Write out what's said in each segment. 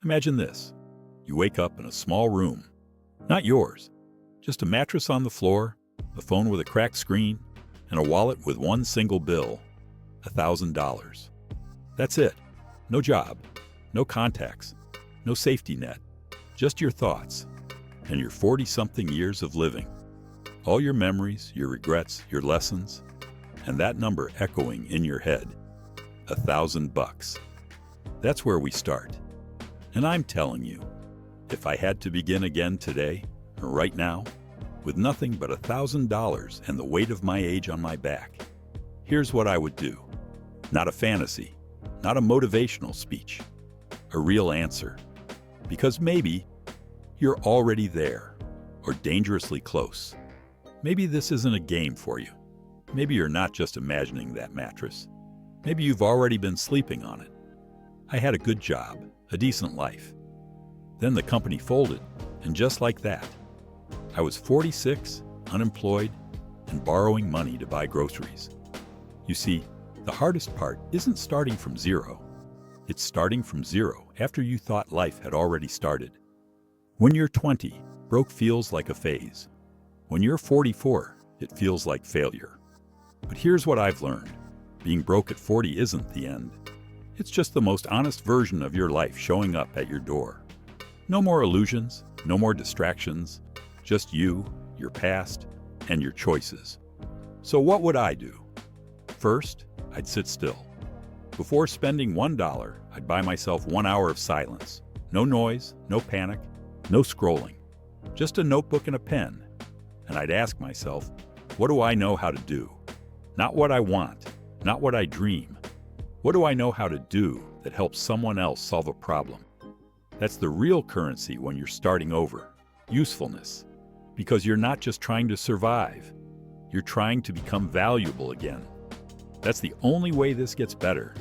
Imagine this. You wake up in a small room. Not yours. Just a mattress on the floor, a phone with a cracked screen, and a wallet with one single bill. $1,000. That's it. No job. No contacts. No safety net. Just your thoughts. And your 40-something years of living. All your memories, your regrets, your lessons, and that number echoing in your head. $1,000. That's where we start. And I'm telling you, if I had to begin again today, or right now, with nothing but $1,000 and the weight of my age on my back, here's what I would do. Not a fantasy, not a motivational speech, a real answer. Because maybe you're already there, or dangerously close. Maybe this isn't a game for you. Maybe you're not just imagining that mattress. Maybe you've already been sleeping on it. I had a good job, a decent life. Then the company folded, and just like that, I was 46, unemployed, and borrowing money to buy groceries. You see, the hardest part isn't starting from zero. It's starting from zero after you thought life had already started. When you're 20, broke feels like a phase. When you're 44, it feels like failure. But here's what I've learned. Being broke at 40 isn't the end. It's just the most honest version of your life showing up at your door. No more illusions, no more distractions, just you, your past, and your choices. So what would I do? First, I'd sit still. Before spending $1, I'd buy myself 1 hour of silence. No noise, no panic, no scrolling. Just a notebook and a pen. And I'd ask myself, what do I know how to do? Not what I want, not what I dream. What do I know how to do that helps someone else solve a problem? That's the real currency when you're starting over. Usefulness. Because you're not just trying to survive. You're trying to become valuable again. That's the only way this gets better.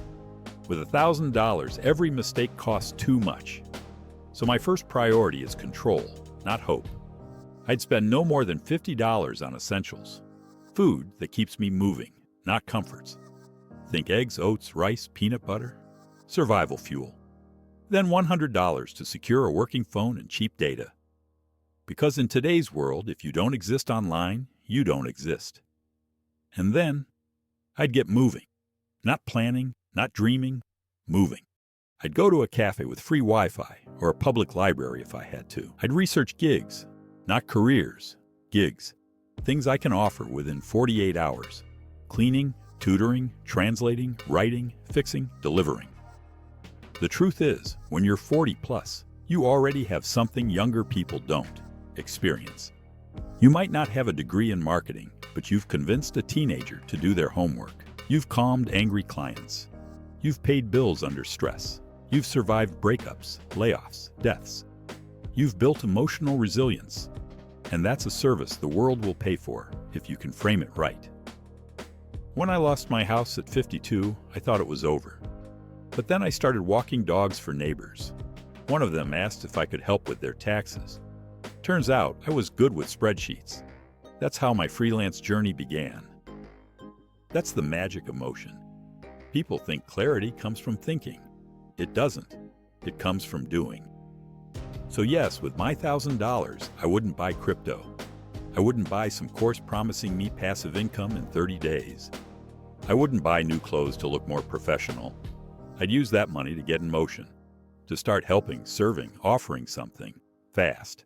With $1,000, every mistake costs too much. So my first priority is control, not hope. I'd spend no more than $50 on essentials. Food that keeps me moving, not comforts. Think eggs, oats, rice, peanut butter. Survival fuel. Then $100 to secure a working phone and cheap data. Because in today's world, if you don't exist online, you don't exist. And then, I'd get moving. Not planning, not dreaming, moving. I'd go to a cafe with free Wi-Fi or a public library if I had to. I'd research gigs, not careers, gigs. Things I can offer within 48 hours. Cleaning, tutoring, translating, writing, fixing, delivering. The truth is, when you're 40 plus, you already have something younger people don't. Experience. You might not have a degree in marketing, but you've convinced a teenager to do their homework. You've calmed angry clients. You've paid bills under stress. You've survived breakups, layoffs, deaths. You've built emotional resilience. And that's a service the world will pay for if you can frame it right. When I lost my house at 52, I thought it was over. But then I started walking dogs for neighbors. One of them asked if I could help with their taxes. Turns out I was good with spreadsheets. That's how my freelance journey began. That's the magic emotion. People think clarity comes from thinking. It doesn't. It comes from doing. So yes, with my $1,000, I wouldn't buy crypto. I wouldn't buy some course promising me passive income in 30 days. I wouldn't buy new clothes to look more professional. I'd use that money to get in motion, to start helping, serving, offering something, fast.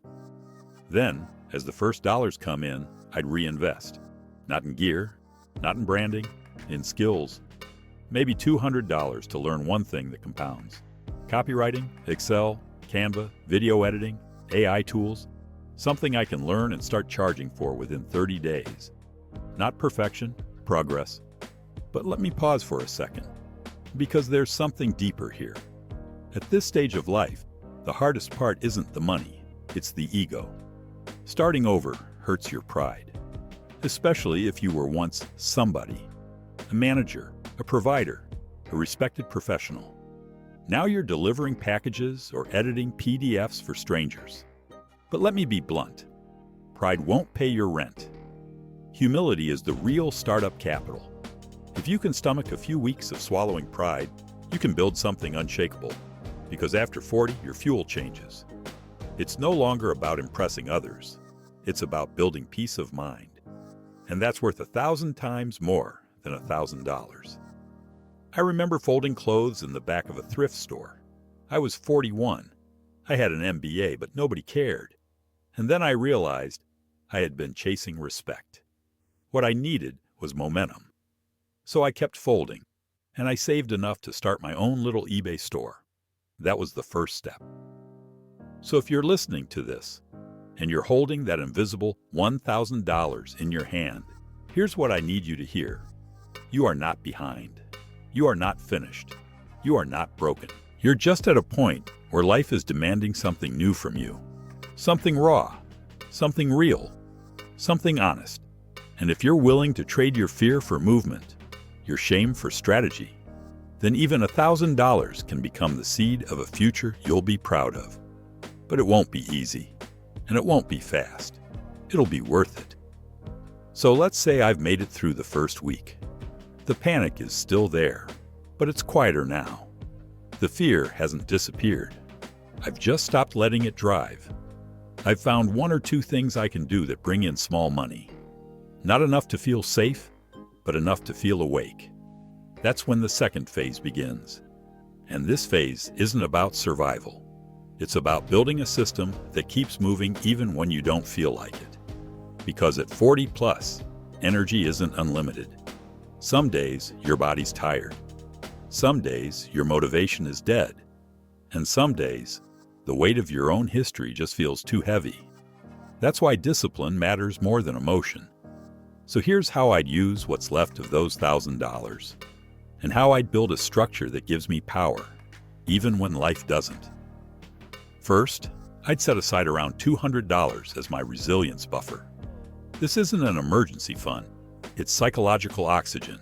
Then, as the first dollars come in, I'd reinvest. Not in gear, not in branding, in skills. Maybe $200 to learn one thing that compounds. Copywriting, Excel, Canva, video editing, AI tools. Something I can learn and start charging for within 30 days. Not perfection, progress. But let me pause for a second, because there's something deeper here. At this stage of life, the hardest part isn't the money, it's the ego. Starting over hurts your pride, especially if you were once somebody, a manager, a provider, a respected professional. Now you're delivering packages or editing PDFs for strangers. But let me be blunt. Pride won't pay your rent. Humility is the real startup capital. If you can stomach a few weeks of swallowing pride, you can build something unshakable. because after 40, your fuel changes. It's no longer about impressing others. It's about building peace of mind. And that's worth 1,000 times more than $1,000. I remember folding clothes in the back of a thrift store. I was 41. I had an MBA, but nobody cared. And then I realized I had been chasing respect. What I needed was momentum. So I kept folding, and I saved enough to start my own little eBay store. That was the first step. So if you're listening to this, and you're holding that invisible $1,000 in your hand, here's what I need you to hear. You are not behind. You are not finished. You are not broken. You're just at a point where life is demanding something new from you. Something raw, something real, something honest. And if you're willing to trade your fear for movement, your shame for strategy, then even $1,000 can become the seed of a future you'll be proud of. But it won't be easy, and it won't be fast. It'll be worth it. So let's say I've made it through the first week. The panic is still there, but it's quieter now. The fear hasn't disappeared. I've just stopped letting it drive. I've found one or two things I can do that bring in small money. Not enough to feel safe, but enough to feel awake. That's when the second phase begins. And this phase isn't about survival. It's about building a system that keeps moving even when you don't feel like it. Because at 40 plus, energy isn't unlimited. Some days, your body's tired. Some days, your motivation is dead. And some days, the weight of your own history just feels too heavy. That's why discipline matters more than emotion. So here's how I'd use what's left of those $1,000, and how I'd build a structure that gives me power, even when life doesn't. First, I'd set aside around $200 as my resilience buffer. This isn't an emergency fund. It's psychological oxygen.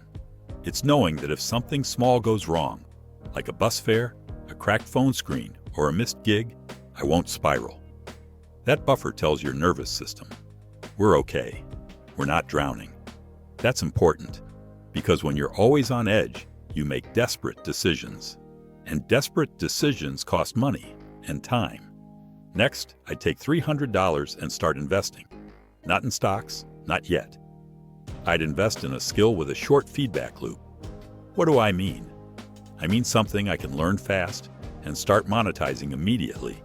It's knowing that if something small goes wrong, like a bus fare, a cracked phone screen, or a missed gig, I won't spiral. That buffer tells your nervous system, we're okay. We're not drowning. That's important, because when you're always on edge, you make desperate decisions. And desperate decisions cost money and time. Next, I'd take $300 and start investing. Not in stocks, not yet. I'd invest in a skill with a short feedback loop. What do I mean? I mean something I can learn fast and start monetizing immediately.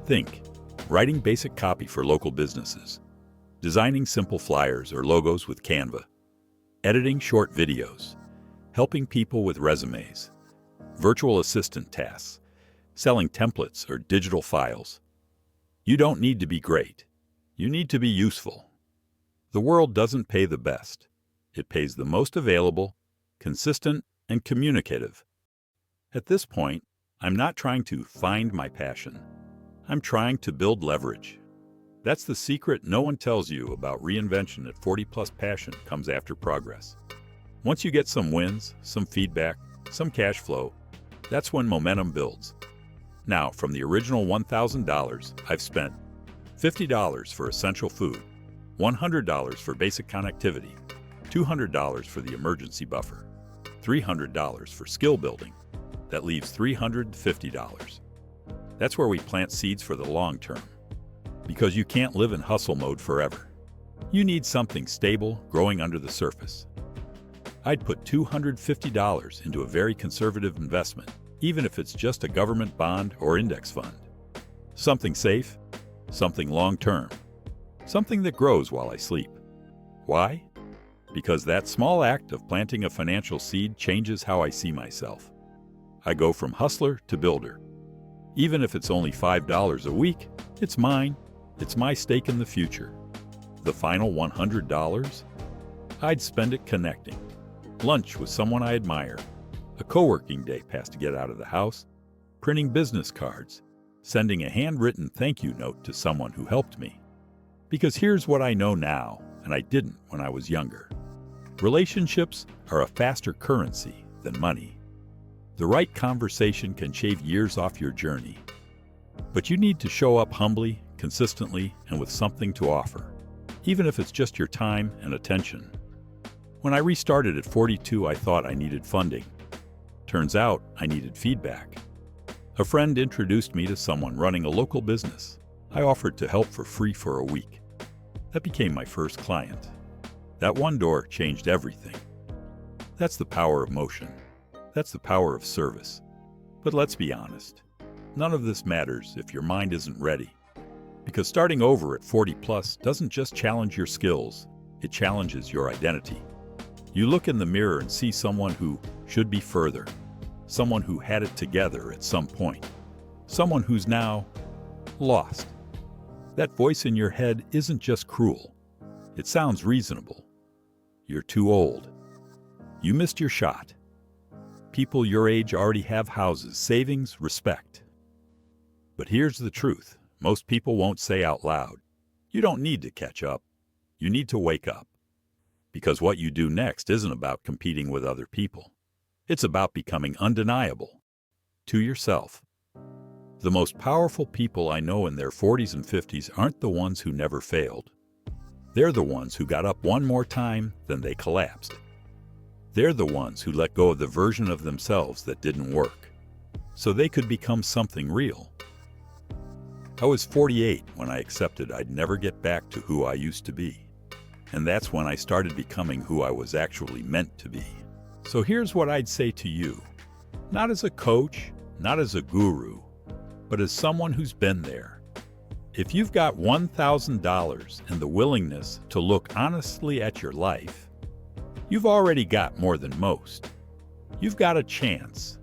Think, writing basic copy for local businesses, designing simple flyers or logos with Canva, editing short videos, helping people with resumes, virtual assistant tasks, selling templates or digital files. You don't need to be great. You need to be useful. The world doesn't pay the best. It pays the most available, consistent, and communicative. At this point, I'm not trying to find my passion. I'm trying to build leverage. That's the secret no one tells you about reinvention at 40 plus. Passion comes after progress. Once you get some wins, some feedback, some cash flow, that's when momentum builds. Now, from the original $1,000, I've spent $50 for essential food, $100 for basic connectivity, $200 for the emergency buffer, $300 for skill building. That leaves $350. That's where we plant seeds for the long term. Because you can't live in hustle mode forever. You need something stable growing under the surface. I'd put $250 into a very conservative investment, even if it's just a government bond or index fund. Something safe, something long-term, something that grows while I sleep. Why? Because that small act of planting a financial seed changes how I see myself. I go from hustler to builder. Even if it's only $5 a week, it's mine. It's my stake in the future. The final $100? I'd spend it connecting. Lunch with someone I admire. A co-working day passed to get out of the house. Printing business cards. Sending a handwritten thank you note to someone who helped me. Because here's what I know now, and I didn't when I was younger. Relationships are a faster currency than money. The right conversation can shave years off your journey. But you need to show up humbly, consistently, and with something to offer, even if it's just your time and attention. When I restarted at 42, I thought I needed funding. Turns out I needed feedback. A friend introduced me to someone running a local business. I offered to help for free for a week. That became my first client. That one door changed everything. That's the power of motion. That's the power of service. But let's be honest. None of this matters if your mind isn't ready. Because starting over at 40 plus doesn't just challenge your skills, it challenges your identity. You look in the mirror and see someone who should be further, someone who had it together at some point, someone who's now lost. That voice in your head isn't just cruel. It sounds reasonable. You're too old. You missed your shot. People your age already have houses, savings, respect. But here's the truth. Most people won't say out loud. You don't need to catch up. You need to wake up. Because what you do next isn't about competing with other people. It's about becoming undeniable to yourself. The most powerful people I know in their 40s and 50s aren't the ones who never failed. They're the ones who got up one more time, then they collapsed. They're the ones who let go of the version of themselves that didn't work, so they could become something real. I was 48 when I accepted I'd never get back to who I used to be. And that's when I started becoming who I was actually meant to be. So here's what I'd say to you. Not as a coach, not as a guru, but as someone who's been there. If you've got $1,000 and the willingness to look honestly at your life, you've already got more than most. You've got a chance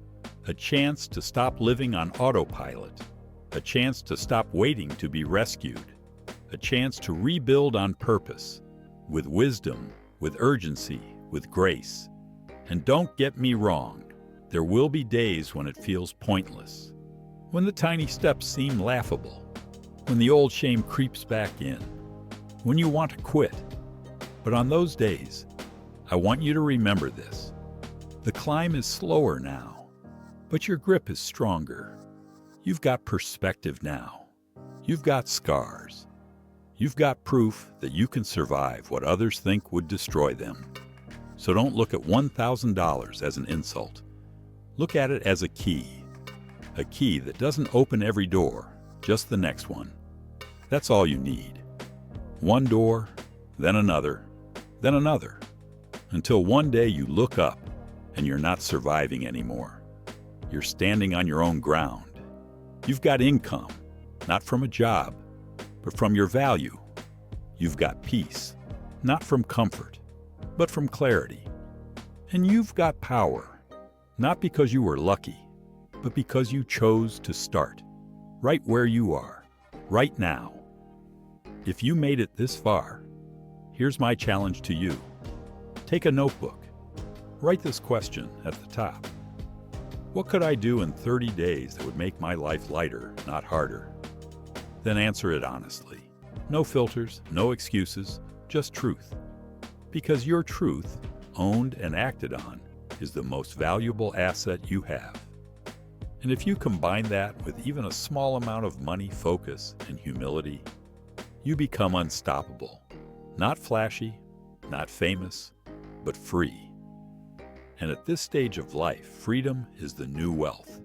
to stop living on autopilot, a chance to stop waiting to be rescued, a chance to rebuild on purpose, with wisdom, with urgency, with grace. And don't get me wrong, there will be days when it feels pointless, when the tiny steps seem laughable, when the old shame creeps back in, when you want to quit. But on those days, I want you to remember this. The climb is slower now, but your grip is stronger. You've got perspective now. You've got scars. You've got proof that you can survive what others think would destroy them. So don't look at $1,000 as an insult. Look at it as a key that doesn't open every door, just the next one. That's all you need. One door, then another, until one day you look up and you're not surviving anymore. You're standing on your own ground. You've got income, not from a job, but from your value. You've got peace, not from comfort, but from clarity. And you've got power, not because you were lucky, but because you chose to start, right where you are, right now. If you made it this far, here's my challenge to you. Take a notebook. Write this question at the top. What could I do in 30 days that would make my life lighter, not harder? Then answer it honestly. No filters, no excuses, just truth. Because your truth, owned and acted on, is the most valuable asset you have. And if you combine that with even a small amount of money, focus, and humility, you become unstoppable. Not flashy, not famous, but free. And at this stage of life, freedom is the new wealth.